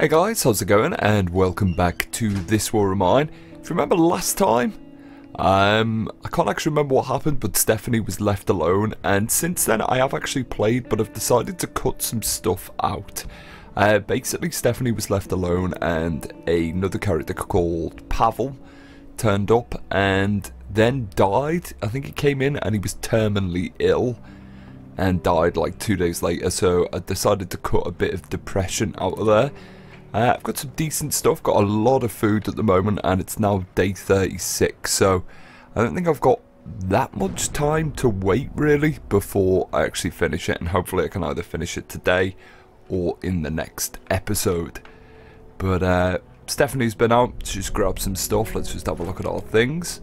Hey guys, how's it going? And welcome back to This War of Mine. If you remember last time, I can't actually remember what happened, but Stephanie was left alone, and since then I have actually played, but I've decided to cut some stuff out. Basically, Stephanie was left alone, and another character called Pavel turned up, and then died. I think he came in, and he was terminally ill, and died like 2 days later, so I decided to cut a bit of depression out of there. I've got some decent stuff, got a lot of food at the moment, and it's now day 36, so I don't think I've got that much time to wait really before I actually finish it, and hopefully I can either finish it today or in the next episode. But Stephanie's been out, she's grabbed some stuff. Let's just have a look at our things.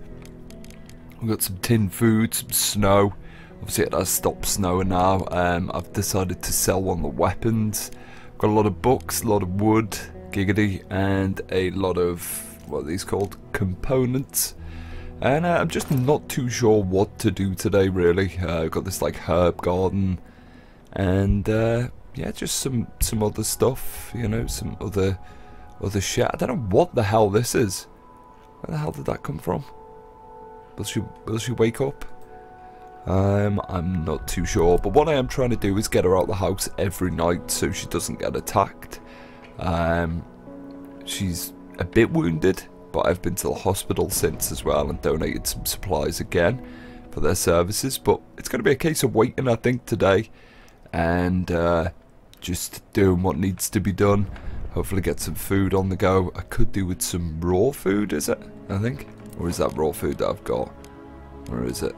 We've got some tin food, some snow. Obviously it has stopped snowing now. I've decided to sell one of the weapons. Got a lot of books, a lot of wood, giggity, and a lot of, what are these called, components. And I'm just not too sure what to do today really. I've got this like herb garden, and yeah, just some other stuff, you know, some other shit. I don't know what the hell this is. Where the hell did that come from? Will she wake up? I'm not too sure, but what I am trying to do is get her out of the house every night so she doesn't get attacked. She's a bit wounded, but I've been to the hospital since as well and donated some supplies again for their services. But it's going to be a case of waiting, I think, today, and just doing what needs to be done. Hopefully get some food on the go. I could do with some raw food, is it? I think, or is that raw food that I've got, or is it?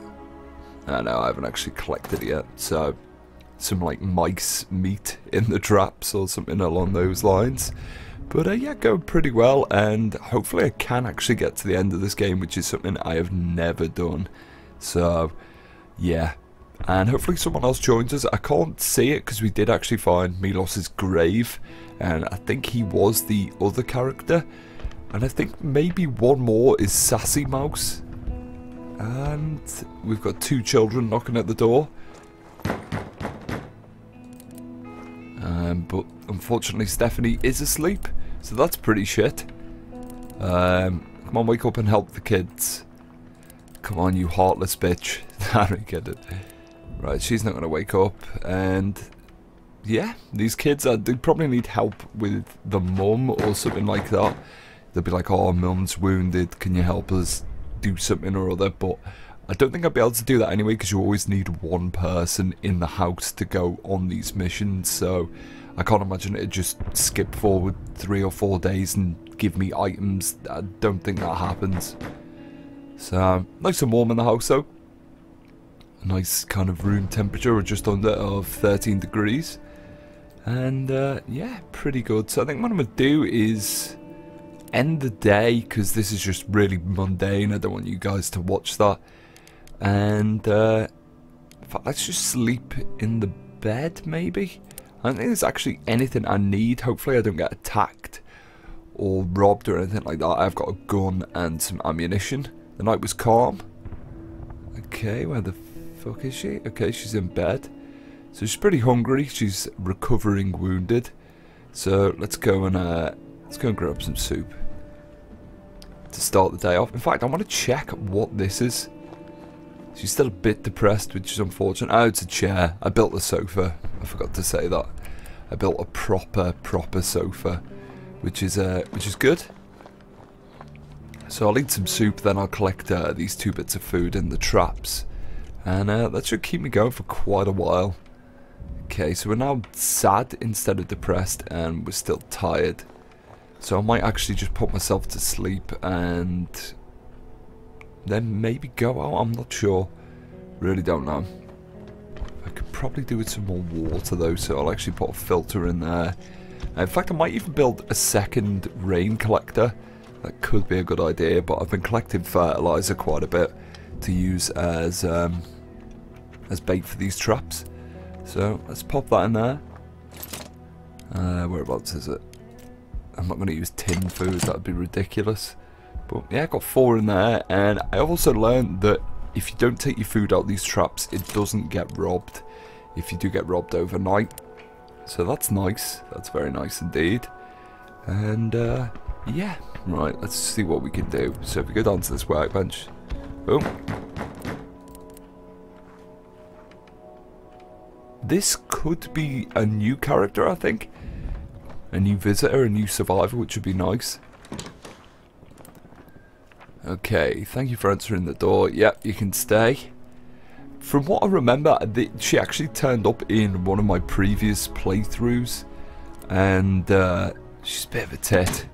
No, I haven't actually collected it yet, so some like mice meat in the traps or something along those lines. But yeah, going pretty well, and hopefully I can actually get to the end of this game, which is something I have never done. So yeah, and hopefully someone else joins us. I can't see it because we did actually find Milos's grave, and I think he was the other character, and I think maybe one more is Sassy Mouse. And we've got 2 children knocking at the door. But unfortunately Stephanie is asleep, so that's pretty shit. Come on, wake up and help the kids. Come on, you heartless bitch. I don't get it. Right, she's not going to wake up. And yeah, these kids, they probably need help with the mum or something like that. They'll be like, oh, mum's wounded, can you help us do something or other? But I don't think I'll be able to do that anyway, because you always need one person in the house to go on these missions, so I can't imagine it'd just skip forward 3 or 4 days and give me items. I don't think that happens. So nice and warm in the house though. A nice kind of room temperature, just under of 13 degrees, and yeah, pretty good. So I think what I'm going to do is end the day, because this is just really mundane. I don't want you guys to watch that, and in fact, let's just sleep in the bed maybe. I don't think there's actually anything I need. Hopefully I don't get attacked or robbed or anything like that. I've got a gun and some ammunition. The night was calm. Okay, where the fuck is she? Okay, she's in bed, so she's pretty hungry. She's recovering wounded, so let's go and grab some soup to start the day off. In fact, I want to check what this is. She's still a bit depressed, which is unfortunate. Oh, it's a chair. I built the sofa. I forgot to say that. I built a proper sofa, which is good. So I'll eat some soup, then I'll collect these 2 bits of food in the traps, and that should keep me going for quite a while. Okay, so we're now sad instead of depressed, and we're still tired. So I might actually just put myself to sleep and then maybe go out. I'm not sure. Really don't know. I could probably do with some more water though, so I'll actually put a filter in there. In fact, I might even build a second rain collector. That could be a good idea, but I've been collecting fertilizer quite a bit to use as bait for these traps. So let's pop that in there. Whereabouts is it? I'm not going to use tin food, that would be ridiculous. But yeah, I got 4 in there, and I also learned that if you don't take your food out of these traps, it doesn't get robbed if you do get robbed overnight. So that's nice, that's very nice indeed. And yeah, right, let's see what we can do. So if we go down to this workbench, boom. This could be a new character, I think. A new visitor, a new survivor, which would be nice. Okay, thank you for answering the door. Yep, you can stay. From what I remember, she actually turned up in one of my previous playthroughs. And she's a bit of a tit.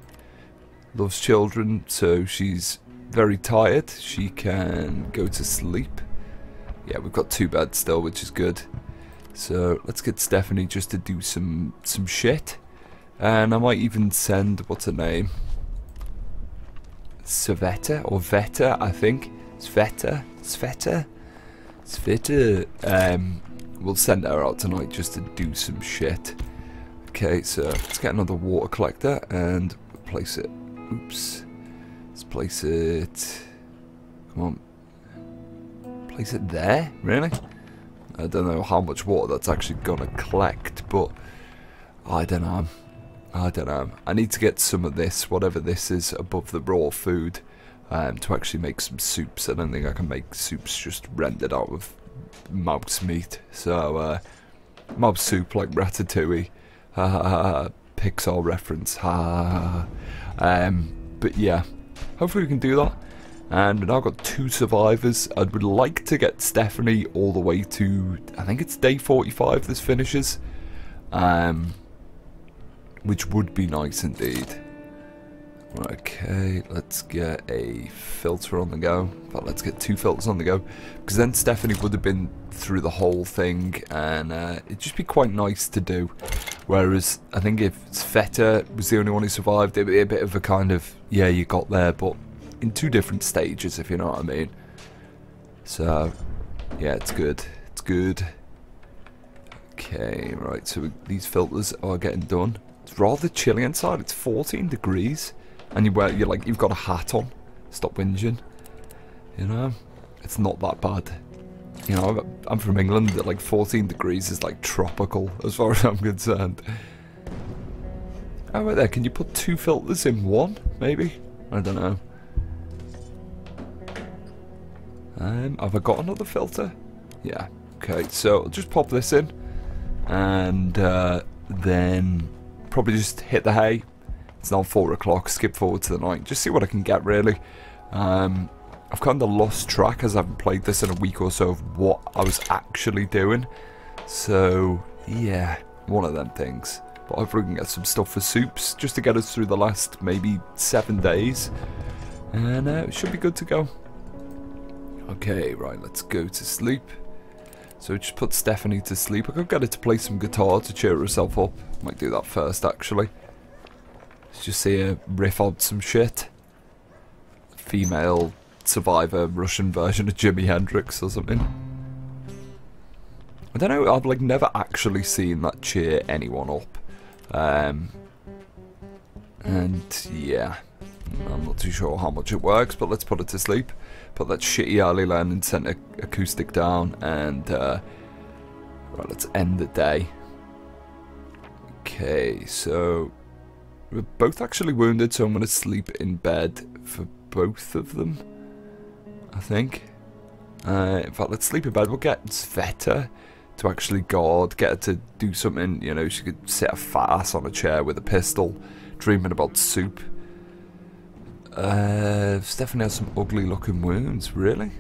Loves children, so she's very tired. She can go to sleep. Yeah, we've got 2 beds still, which is good. So let's get Stephanie just to do some shit. And I might even send, what's her name? Sveta or Veta, I think. Sveta. We'll send her out tonight just to do some shit. Okay, so let's get another water collector and place it. Oops. Let's place it. Come on. Place it there? Really? I don't know how much water that's actually gonna collect, but I don't know. I need to get some of this, whatever this is, above the raw food, to actually make some soups. I don't think I can make soups just rendered out of mouse meat. So, mouse soup like Ratatouille. Pixar reference. But yeah, hopefully we can do that. And we've now got 2 survivors. I would like to get Stephanie all the way to, I think it's day 45 this finishes. Which would be nice indeed. Okay, let's get a filter on the go. But let's get 2 filters on the go. Because then Stephanie would have been through the whole thing. And it'd just be quite nice to do. Whereas, I think if Sveta was the only one who survived, it'd be a bit of a kind of, yeah, you got there, but in 2 different stages, if you know what I mean. So, yeah, it's good. It's good. Okay, right, so these filters are getting done. It's rather chilly inside. It's 14 degrees. And you've got a hat on. Stop whinging. You know? It's not that bad. You know, I'm from England. Like 14 degrees is like tropical as far as I'm concerned. Oh, right there. Can you put 2 filters in one? Maybe? I don't know. Have I got another filter? Yeah. Okay, so I'll just pop this in. And then probably just hit the hay. It's now 4 o'clock. Skip forward to the night. Just see what I can get, really. I've kind of lost track as I haven't played this in a week or so of what I was actually doing. So, yeah, one of them things. But hopefully we can get some stuff for soups just to get us through the last maybe 7 days. And it should be good to go. Okay, right, let's go to sleep. So just put Stephanie to sleep. I could get her to play some guitar to cheer herself up. Might do that first, actually. Let's just see her riff out some shit. Female survivor Russian version of Jimi Hendrix or something. I don't know, I've like never actually seen that cheer anyone up. And yeah, I'm not too sure how much it works, but let's put it to sleep. Put that shitty early learning centre acoustic down, and right, let's end the day. Okay, so we're both actually wounded, so I'm going to sleep in bed for both of them, I think. In fact, let's sleep in bed. We'll get Sveta to actually guard, get her to do something, you know, she could sit a fat ass on a chair with a pistol, dreaming about soup. Stephanie has some ugly looking wounds, really?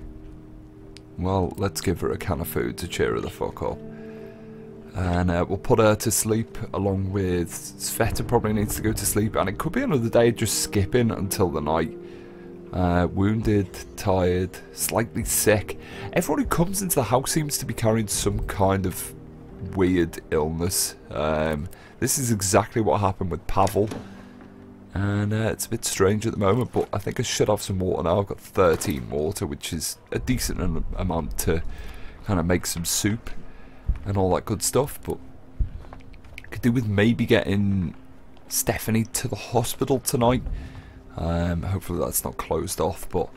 Well, let's give her a can of food to cheer her the fuck up. And we'll put her to sleep along with Sveta probably needs to go to sleep, and it could be another day just skipping until the night. Wounded, tired, slightly sick. Everyone who comes into the house seems to be carrying some kind of weird illness. This is exactly what happened with Pavel. And it's a bit strange at the moment, but I think I should have some water now. I've got 13 water, which is a decent amount to kind of make some soup and all that good stuff. But I could do with maybe getting Stephanie to the hospital tonight. Hopefully that's not closed off, but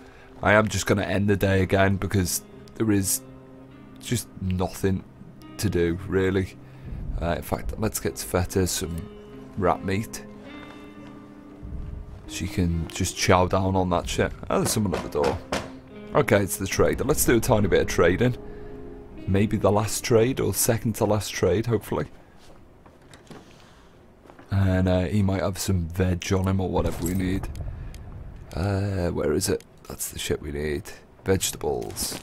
I am just going to end the day again because there is just nothing to do, really. In fact, let's get Sveta some rat meat. She can just chow down on that shit. Oh, there's someone at the door. Okay, it's the trader. Let's do a tiny bit of trading. Maybe the last trade, or second to last trade, hopefully. And he might have some veg on him, or whatever we need. Where is it? That's the shit we need. Vegetables.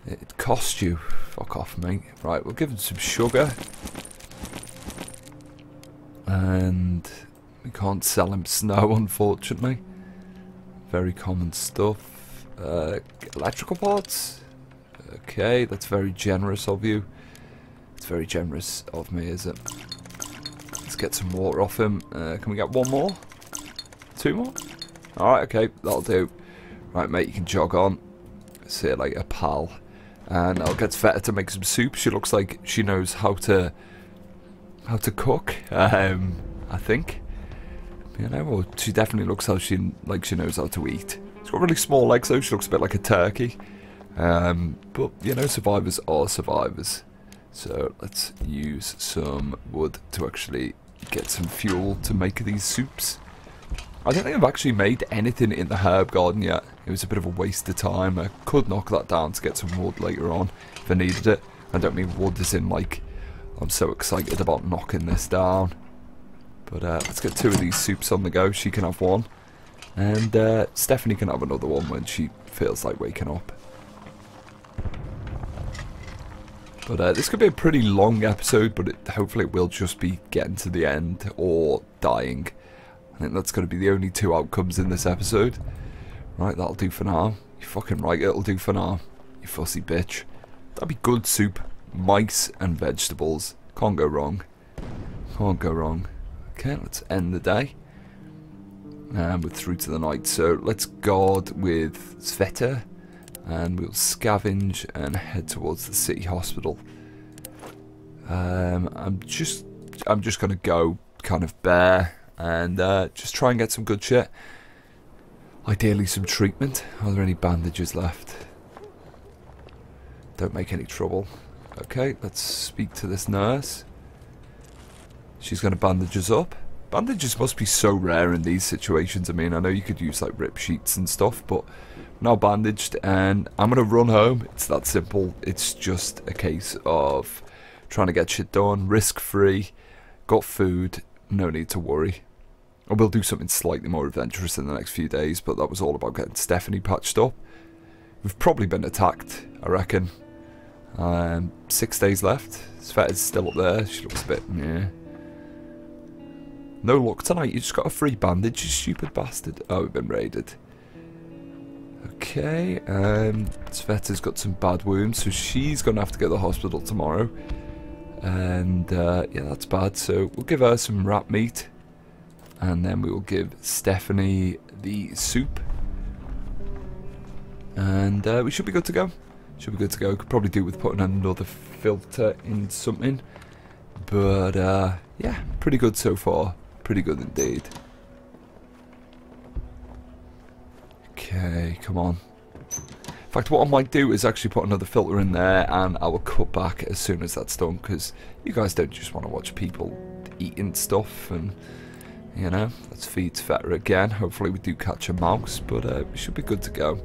It cost you. Fuck off, mate. Right, we'll give him some sugar. And we can't sell him snow, unfortunately. Very common stuff. Electrical parts. Okay, that's very generous of you. It's very generous of me, is it? Let's get some water off him. Can we get one more? Two more? Alright, okay, that'll do. Right, mate, you can jog on. See you later, pal. And I'll get Sveta to make some soup. She looks like she knows how to cook. I think. You know, or she definitely looks like she knows how to eat. She's got really small legs though. She looks a bit like a turkey. But you know, survivors are survivors. So let's use some wood to actually get some fuel to make these soups. I don't think I've actually made anything in the herb garden yet. It was a bit of a waste of time. I could knock that down to get some wood later on if I needed it. I don't mean wood as in like I'm so excited about knocking this down. But let's get two of these soups on the go. She can have one. And Stephanie can have another one when she feels like waking up. But this could be a pretty long episode, but hopefully it will just be getting to the end or dying. I think that's going to be the only two outcomes in this episode. Right, that'll do for now. You're fucking right, it'll do for now. You fussy bitch. That'd be good soup. Mice and vegetables. Can't go wrong. Can't go wrong. Okay, let's end the day. And we're through to the night. So let's guard with Sveta. And we'll scavenge and head towards the city hospital. I'm just gonna go kind of bare and just try and get some good shit. Ideally some treatment. Are there any bandages left? Don't make any trouble. Okay, let's speak to this nurse. She's gonna bandage us up. Bandages must be so rare in these situations. I mean, I know you could use like rip sheets and stuff, but now bandaged and I'm gonna run home. It's that simple. It's just a case of trying to get shit done, risk free, got food, no need to worry. I will do something slightly more adventurous in the next few days, but that was all about getting Stephanie patched up. We've probably been attacked, I reckon. 6 days left. Sveta's still up there. She looks a bit meh. No luck tonight. You just got a free bandage, you stupid bastard. Oh, we've been raided. Okay, Sveta's got some bad wounds, so she's going to have to go to the hospital tomorrow. And, yeah, that's bad. So we'll give her some rat meat. And then we will give Stephanie the soup. And we should be good to go. Should be good to go. Could probably do with putting another filter in something. But, yeah, pretty good so far. Pretty good indeed. Okay, come on. In fact, what I might do is actually put another filter in there and I will cut back as soon as that's done, because you guys don't just want to watch people eating stuff. And, you know, let's feed Sveta again. Hopefully we do catch a mouse, but we should be good to go.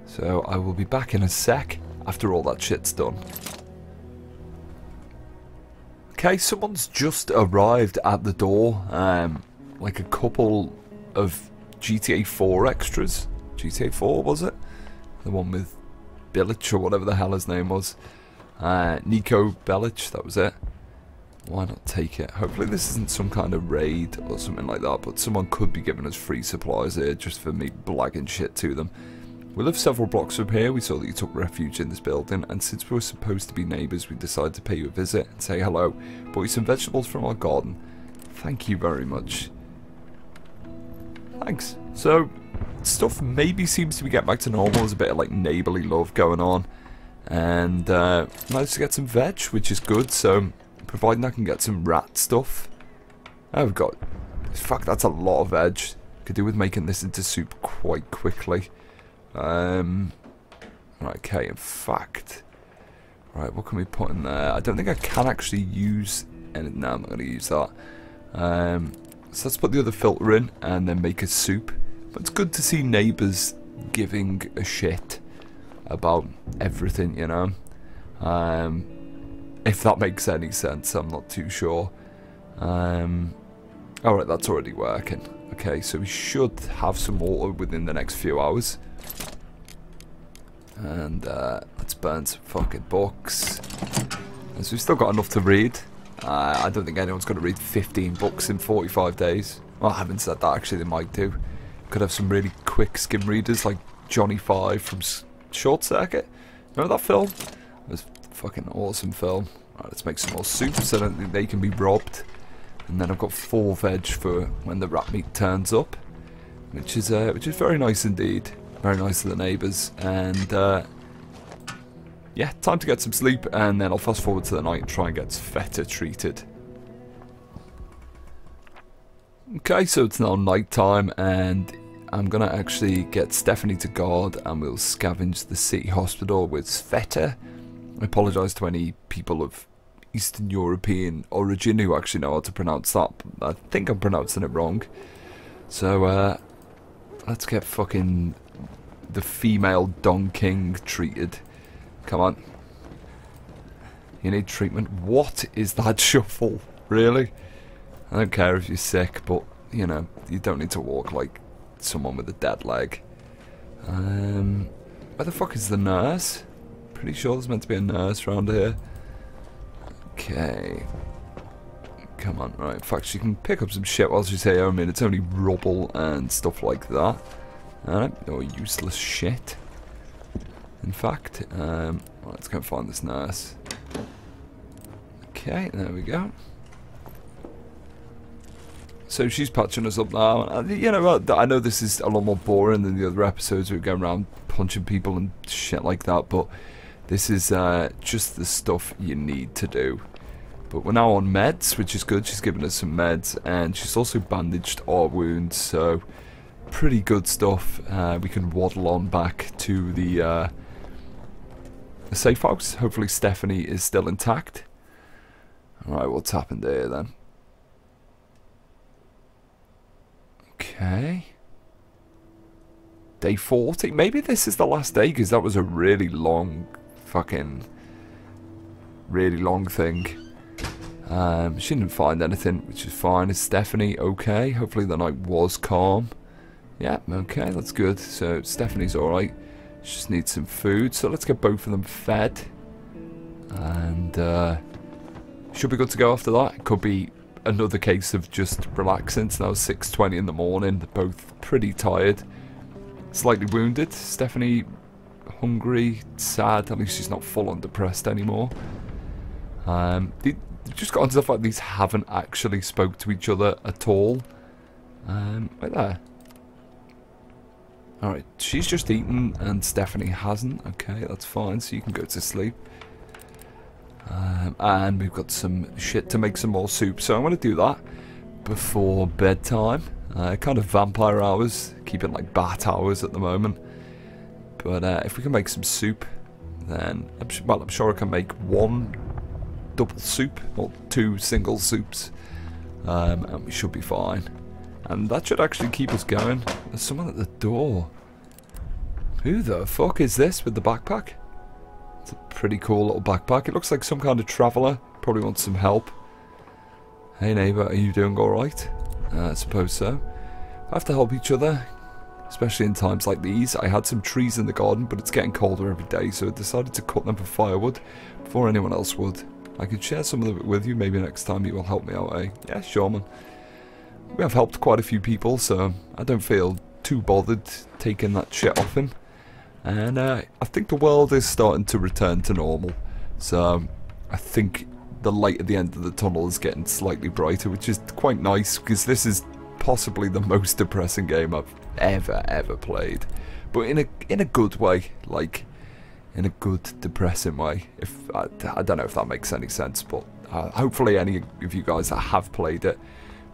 So I will be back in a sec after all that shit's done. Okay, someone's just arrived at the door. Like a couple of GTA 4 extras. GTA 4, was it? The one with Bilic or whatever the hell his name was. Nico Bellic, that was it. Why not take it? Hopefully this isn't some kind of raid or something like that, but someone could be giving us free supplies here just for me blagging shit to them. We live several blocks from here. We saw that you took refuge in this building, and since we were supposed to be neighbours, we decided to pay you a visit and say hello. Bought you some vegetables from our garden. Thank you very much. Thanks. So, stuff maybe seems to be getting back to normal. There's a bit of like neighbourly love going on. And managed to get some veg, which is good. So, providing I can get some rat stuff. Oh, we've got... Fuck, that's a lot of veg. Could do with making this into soup quite quickly. Right, okay, in fact... Right, what can we put in there? I don't think I can actually use... No, I'm not going to use that. So let's put the other filter in and then make a soup. But it's good to see neighbours giving a shit about everything, you know. If that makes any sense, I'm not too sure. Alright, that's already working. Okay, so we should have some water within the next few hours. And let's burn some fucking books. So we've still got enough to read. I don't think anyone's going to read 15 books in 45 days. Well, I haven't said that, actually, they might do. Could have some really quick skim readers like Johnny Five from Short Circuit. Remember that film? It was a fucking awesome film. Right, let's make some more soup so I don't think they can be robbed. And then I've got 4 veg for when the rat meat turns up, which is very nice indeed. Very nice to the neighbours. And yeah, time to get some sleep, and then I'll fast forward to the night and try and get feta treated. Okay, so it's now night time, and I'm gonna actually get Stephanie to guard, and we'll scavenge the city hospital with Sveta. I apologise to any people of Eastern European origin who actually know how to pronounce that. I think I'm pronouncing it wrong. So let's get fucking the female Don King treated. Come on. You need treatment. What is that shuffle? Really? I don't care if you're sick, but, you know, you don't need to walk like someone with a dead leg. Where the fuck is the nurse? Pretty sure there's meant to be a nurse around here. Okay. Come on, right. In fact, she can pick up some shit while she's here. I mean, it's only rubble and stuff like that. Alright, no useless shit. In fact, let's go and find this nurse. Okay, there we go. So she's patching us up now. And, you know, I know this is a lot more boring than the other episodes where we go around punching people and shit like that, but this is just the stuff you need to do. But we're now on meds, which is good. She's given us some meds, and she's also bandaged our wounds, so pretty good stuff. We can waddle on back to the safe house. Hopefully Stephanie is still intact. Alright, what's happened here then? Okay. Day 40. Maybe this is the last day, because that was a really long thing. She didn't find anything, which is fine. Is Stephanie okay? Hopefully the night was calm. Yeah, okay, that's good. So Stephanie's alright. She just needs some food. So let's get both of them fed. And should be good to go after that. It could be another case of just relaxing. It's now 6:20 in the morning. They're both pretty tired. Slightly wounded. Stephanie hungry, sad. At least she's not full on depressed anymore. They've just got onto the fact these haven't actually spoke to each other at all. Right there. Alright, she's just eaten and Stephanie hasn't. Okay, that's fine, so you can go to sleep. And we've got some shit to make some more soup, so I'm going to do that before bedtime. Kind of vampire hours, keeping like bat hours at the moment. But if we can make some soup, then I'm sure I can make 1 double soup or 2 single soups, and we should be fine. And that should actually keep us going. There's someone at the door. Who the fuck is this with the backpack? It's a pretty cool little backpack. It looks like some kind of traveller. Probably wants some help. Hey neighbour, are you doing alright? I suppose so. I have to help each other, especially in times like these. I had some trees in the garden, but it's getting colder every day, so I decided to cut them for firewood before anyone else would. I could share some of it with you, maybe next time you will help me out, eh? Yeah, sure, man. We have helped quite a few people, so I don't feel too bothered taking that shit off him. And I think the world is starting to return to normal. So I think the light at the end of the tunnel is getting slightly brighter, which is quite nice, because this is possibly the most depressing game I've ever played. But in a good way, like in a good depressing way. If I don't know if that makes any sense, but hopefully any of you guys that have played it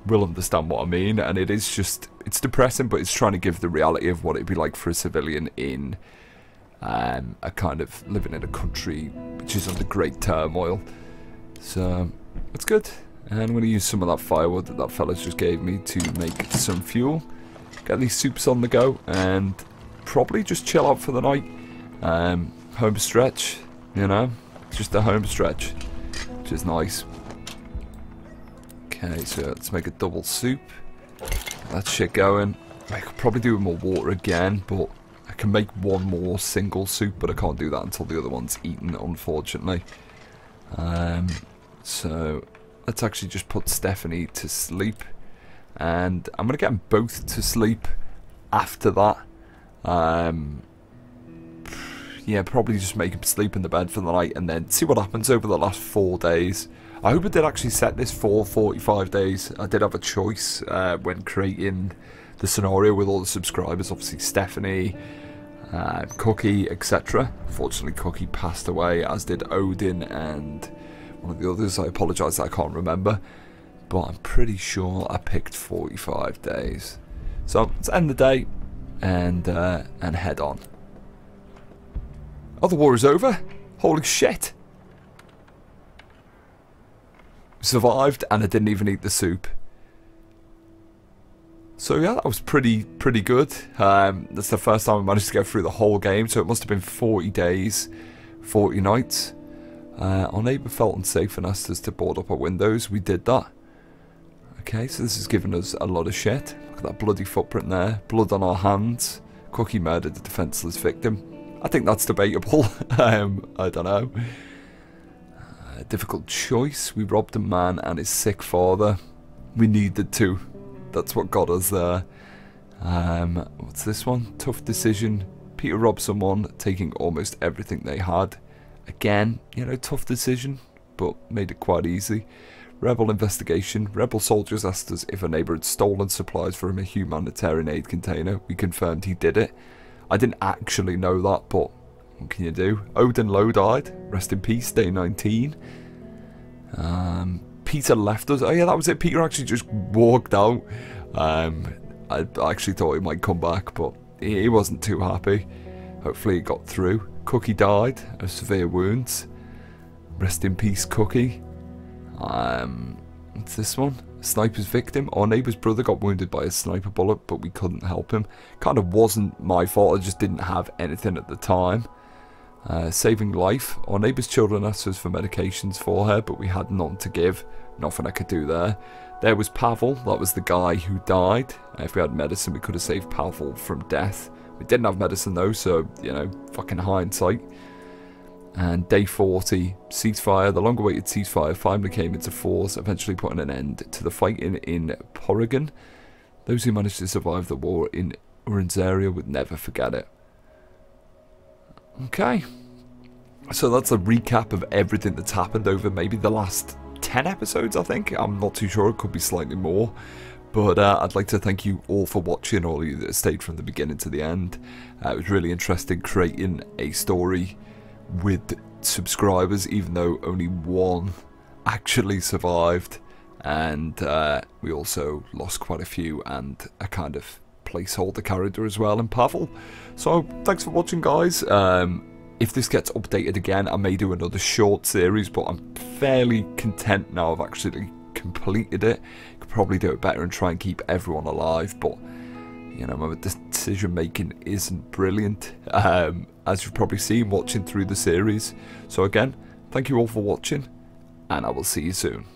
will understand what I mean. And it is just, it's depressing, but it's trying to give the reality of what it'd be like for a civilian in a kind of living in a country which is under great turmoil. So it's good. And I'm going to use some of that firewood that fella's just gave me to make some fuel. Get these soups on the go and probably just chill out for the night. Home stretch, you know, just a home stretch, which is nice. Okay, so let's make a double soup. Get that shit going. I could probably do with more water again, but I can make one more single soup, but I can't do that until the other one's eaten, unfortunately. So let's actually just put Stephanie to sleep, and I'm gonna get them both to sleep after that. Yeah, probably just make them sleep in the bed for the night, and then see what happens over the last 4 days. I hope I did actually set this for 45 days. I did have a choice when creating the scenario with all the subscribers. Obviously Stephanie, Cookie, etc. Unfortunately Cookie passed away, as did Odin and one of the others. I apologise, I can't remember, but I'm pretty sure I picked 45 days. So let's end the day and head on. Oh, the war is over. Holy shit. Survived, and I didn't even eat the soup. So yeah, that was pretty good. That's the first time I managed to get through the whole game, so it must have been 40 days, 40 nights. Our neighbour felt unsafe and asked us to board up our windows. We did that. Okay, so this has given us a lot of shit. Look at that bloody footprint there. Blood on our hands. Cookie murdered the defenceless victim. I think that's debatable. I don't know. Difficult choice. We robbed a man and his sick father. We needed to. That's what got us there. What's this one? Tough decision. Peter robbed someone, taking almost everything they had. Again, you know, tough decision, but made it quite easy. Rebel investigation. Rebel soldiers asked us if a neighbour had stolen supplies from a humanitarian aid container. We confirmed he did it. I didn't actually know that, but what can you do? Odin Lowe died. Rest in peace, day 19. Peter left us. Oh yeah, that was it. Peter actually just walked out. I actually thought he might come back, but he wasn't too happy. Hopefully he got through. Cookie died of severe wounds. Rest in peace, Cookie. What's this one? Sniper's victim. Our neighbour's brother got wounded by a sniper bullet, but we couldn't help him. Kind of wasn't my fault. I just didn't have anything at the time. Saving life. Our neighbour's children asked us for medications for her, but we had none to give. Nothing I could do there. There was Pavel. That was the guy who died. If we had medicine, we could have saved Pavel from death. We didn't have medicine though, so, you know, fucking hindsight. And day 40, ceasefire. The long-awaited ceasefire finally came into force, eventually putting an end to the fighting in Porygon. Those who managed to survive the war in Urin's area would never forget it. Okay. So that's a recap of everything that's happened over maybe the last 10 episodes, I think. I'm not too sure. It could be slightly more. But I'd like to thank you all for watching, all of you that stayed from the beginning to the end. It was really interesting creating a story with subscribers, even though only one actually survived, and we also lost quite a few, and a kind of placeholder character as well in Pavel. So thanks for watching, guys. If this gets updated again, I may do another short series, but I'm fairly content now I've actually completed it. Could probably do it better and try and keep everyone alive, but you know, my decision making isn't brilliant, as you've probably seen watching through the series. So again, thank you all for watching, and I will see you soon.